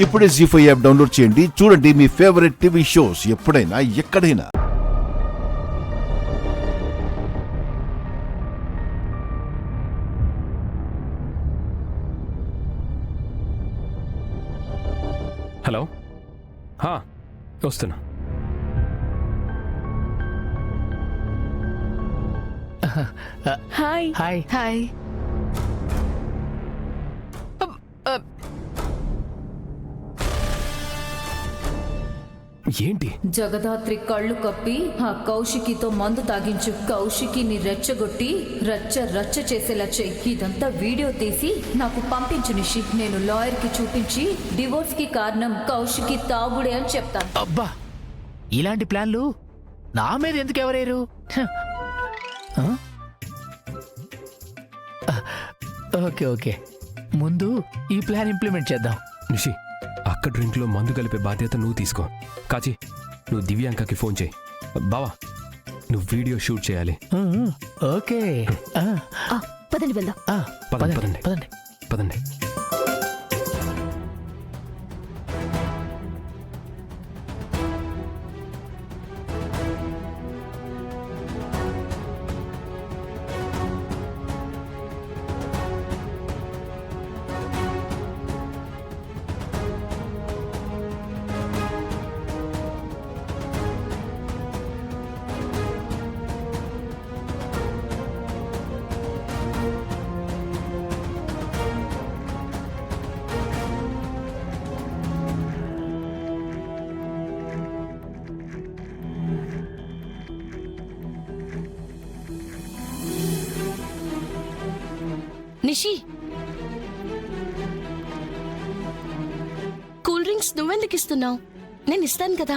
ఇప్పుడే జీ5 app download చేయండి. చూడండి మీ ఫేవరెట్ టీవీ షోస్ ఎప్పుడైనా ఎక్కడైనా. హలో, వస్తున్నా. Hi hi hi. ఏంటి? జగదాత్రి కళ్ళు కప్పి ఆ కౌశికితో మందు తాగించు. కౌశికిని రెచ్చగొట్టి రచ్చ చేసేలా చెయ్యి. ఇదంతా వీడియో తీసి నాకు పంపించు నిషి. నేను లాయర్ కి చూపించి డివోర్స్ కి కారణం కౌశికి తాగుడే అని చెప్తాను. అబ్బా, ఇలాంటి ప్లాన్లు నా మీద ఎందుకు ఎవరేరు? ఓకే ఓకే, ముందు ఈ ప్లాన్ ఇంప్లిమెంట్ చేద్దాం. నిషి, అక్క డ్రింక్లో మందు కలిపే బాధ్యత నువ్వు తీసుకో. కాచి, నువ్వు దివ్యాంకకి ఫోన్ చేయి. బావా, నువ్వు వీడియో షూట్ చేయాలి. ఓకే, పదండి వెళ్దాం. పదండి. పదండి. నిషి, కూల్ డ్రింక్స్ నువ్వెందుకు ఇస్తున్నావు? నేను ఇస్తాను కదా.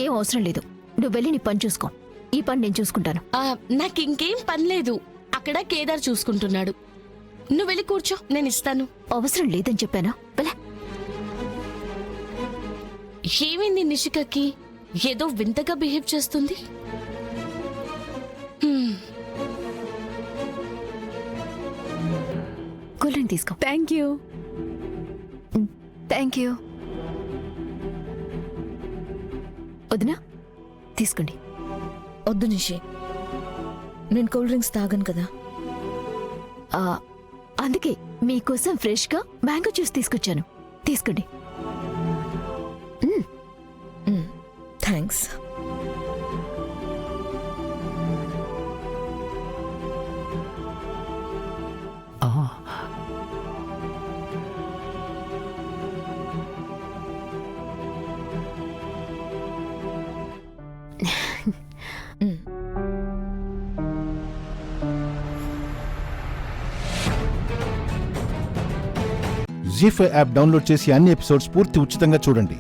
ఏం అవసరం లేదు, నువ్వు వెళ్ళి నీ పని చూసుకో. ఈ పని నేను చూసుకుంటాను. నాకు ఇంకేం పని లేదు. అక్కడ కేదార్ చూసుకుంటున్నాడు. నువ్వు వెళ్ళి కూర్చో, నేను ఇస్తాను. అవసరం లేదని చెప్పానా? వెళ్ళ. ఏమైంది నిషికకి? ఏదో వింతగా బిహేవ్ చేస్తుంది. కూల్ డ్రింక్ తీసుకో. Thank you. Thank you. వదినా, తీసుకోండి. వద్దు నిషి, నేను కూల్ డ్రింక్స్ తాగను కదా. అందుకే మీకోసం ఫ్రెష్ గా మ్యాంగో జ్యూస్ తీసుకొచ్చాను. తీసుకోండి. థ్యాంక్స్. జీ5 యాప్ డౌన్లోడ్ చేసి అన్ని ఎపిసోడ్స్ పూర్తి ఉచితంగా చూడండి.